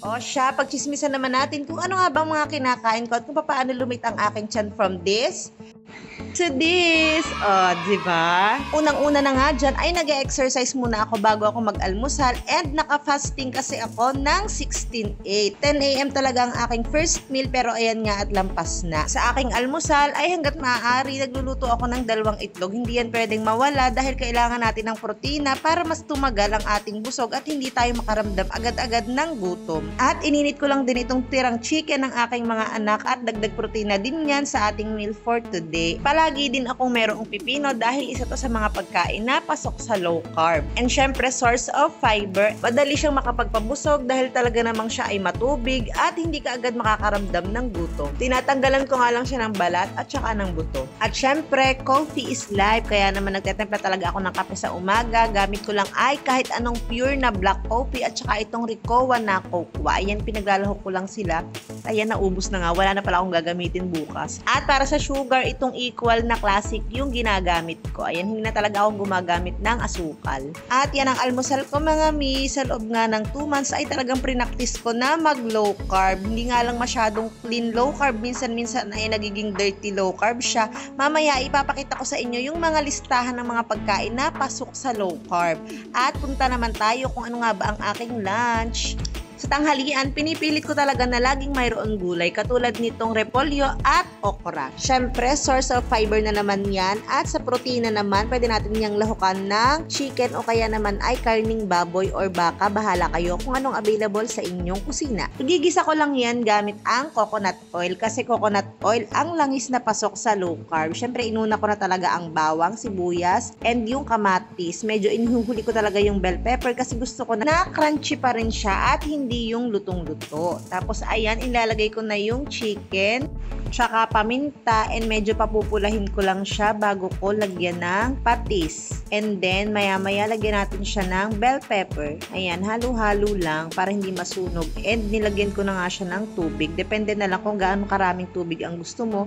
O siya, pagchismisan naman natin kung ano nga bang mga kinakain ko at kung paano lumit ang aking tiyan from this to this. O, diba? Unang-una na nga dyan ay nag-exercise muna ako bago ako mag-almusal and naka-fasting kasi ako ng 16-8. 10 a.m. talaga ang aking first meal pero ayan nga at lampas na. Sa aking almusal ay hanggat maaari nagluluto ako ng 2 itlog. Hindi yan pwedeng mawala dahil kailangan natin ng protina para mas tumagal ang ating busog at hindi tayo makaramdam agad-agad ng gutom. At ininit ko lang din itong tirang chicken ng aking mga anak at dagdag protina din yan sa ating meal for today. Palagi din akong merong pipino dahil isa to sa mga pagkain na pasok sa low carb. And syempre, source of fiber. Madali siyang makapagpabusog dahil talaga namang siya ay matubig at hindi ka agad makakaramdam ng gutom. Tinatanggalan ko nga lang siya ng balat at saka ng buto. At syempre, coffee is life. Kaya naman nagtetempla talaga ako ng kape sa umaga. Gamit ko lang ay kahit anong pure na black coffee at saka itong Ricoa na cocoa. Ayan, pinaglalahok ko lang sila. Ayan, naubos na nga. Wala na pala akong gagamitin bukas. At para sa sugar, itong equal na classic yung ginagamit ko. Ayan, hindi na talaga akong gumagamit ng asukal. At yan ang almusal ko mga mi. Sa loob nga ng 2 months ay talagang prinactice ko na mag low carb. Hindi nga lang masyadong clean low carb. Minsan-minsan ay nagiging dirty low carb siya. Mamaya ipapakita ko sa inyo yung mga listahan ng mga pagkain na pasok sa low carb. At punta naman tayo kung ano nga ba ang aking lunch. Sa tanghalian, pinipilit ko talaga na laging mayroon gulay katulad nitong repolyo at okra. Syempre, source of fiber na naman yan at sa protina naman, pwede natin niyang lahukan ng chicken o kaya naman ay karning baboy or baka. Bahala kayo kung anong available sa inyong kusina. Igigisa ko lang yan gamit ang coconut oil kasi coconut oil ang langis na pasok sa low carb. Syempre, inuna ko na talaga ang bawang, sibuyas, and yung kamatis. Medyo inuhuli ko talaga yung bell pepper kasi gusto ko na crunchy pa rin siya at hindi yung lutong-luto. Tapos ayan, ilalagay ko na yung chicken, tsaka paminta, and medyo papupulahin ko lang siya bago ko lagyan ng patis. And then, maya-maya lagyan natin siya ng bell pepper. Ayan, halo-halo lang para hindi masunog. And nilagyan ko na nga siya ng tubig. Depende na lang kung gaano karaming tubig ang gusto mo.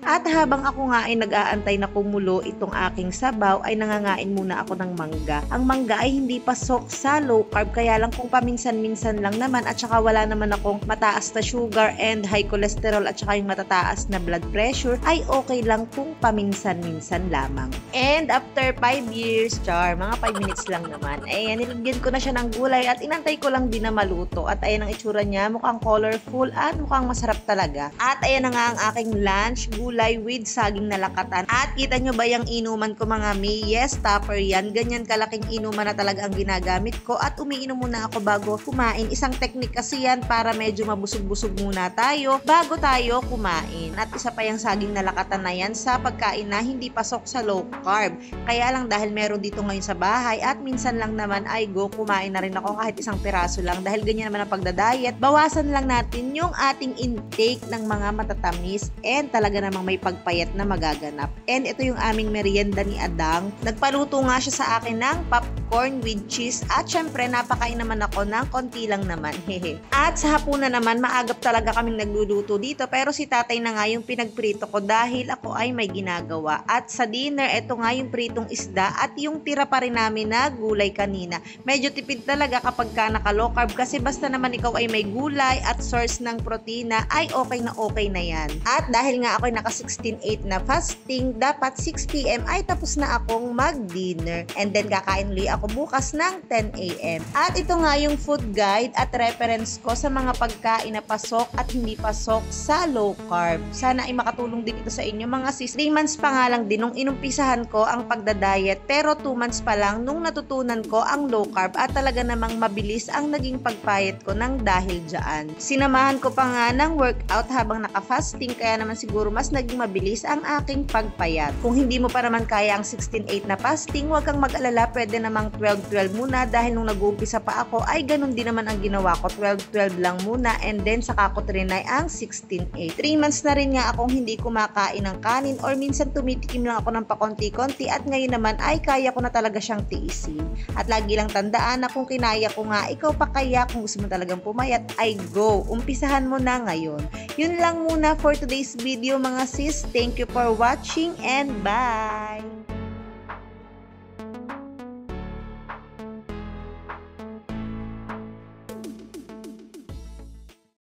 At habang ako nga ay nag-aantay na kumulo itong aking sabaw, ay nangangain muna ako ng mangga. Ang mangga ay hindi pasok sa low carb, kaya lang kung paminsan-minsan lang naman at saka wala naman akong mataas na sugar and high cholesterol at saka yung matataas na blood pressure, ay okay lang kung paminsan-minsan lamang. And after 5 years, mga 5 minutes lang naman, ayan, nilagyan ko na siya ng gulay at inantay ko lang din na maluto. At ayan ang itsura niya, mukhang colorful at mukhang masarap talaga. At ayan na nga ang aking lunch, gulay with saging na lakatan. At kita nyo ba yung inuman ko mga mi? Yes, tupper yan. Ganyan kalaking inuman na talaga ang ginagamit ko. At umiinom muna ako bago kumain. Isang technique kasi yan para medyo mabusog-busog muna tayo bago tayo kumain. At isa pa yung saging na lakatan na yan sa pagkain na hindi pasok sa low carb. Kaya lang dahil meron dito ngayon sa bahay at minsan lang naman ay kumain na rin ako kahit isang piraso lang. Dahil ganyan naman ang pagdadiet, bawasan lang natin yung ating intake ng mga matatamis and talaga namang may pagpayat na magaganap. And ito yung aming merienda ni Adang. Nagpaluto nga siya sa akin ng popcorn with cheese at syempre napakain naman ako ng konti lang naman. Hehe. At sa hapunan naman, maagap talaga kaming nagluluto dito pero si tatay na nga yung pinagprito ko dahil ako ay may ginagawa. At sa dinner, ito nga yung pritong isda at yung tira pa rin namin na gulay kanina. Medyo tipid talaga kapag ka naka-low carb kasi basta naman ikaw ay may gulay at source ng protina ay okay na yan. At dahil nga ako ay naka 16-8 na fasting, dapat 6 p.m. ay tapos na akong mag-dinner. And then kakain ulit ako bukas ng 10 a.m. At ito nga yung food guide at reference ko sa mga pagkain na pasok at hindi pasok sa low carb. Sana ay makatulong din ito sa inyo mga sis. 3 months pa nga lang din nung inumpisahan ko ang pagdadiet pero 2 months pa lang nung natutunan ko ang low carb at talaga namang mabilis ang naging pagpayat ko ng dahil dyan. Sinamahan ko pa nga ng workout habang naka-fasting kaya naman siguro mas naging mabilis ang aking pagpayat. Kung hindi mo pa naman kaya ang 16-8 na fasting, huwag kang mag-alala, pwede namang 12-12 muna dahil nung nag-uumpisa pa ako ay ganun din naman ang ginawa ko, 12-12 lang muna and then saka ko trinay ang 16-8. 3 months na rin nga akong hindi kumakain ng kanin or minsan tumitikim lang ako ng pakonti-konti at ngayon naman ay kaya ko na talaga siyang tiisin. At lagi lang tandaan na kung kinaya ko nga, ikaw pa kaya kung gusto mo talagang pumayat ay go, umpisahan mo na ngayon. Yun lang muna for today's video mga sis. Thank you for watching and bye!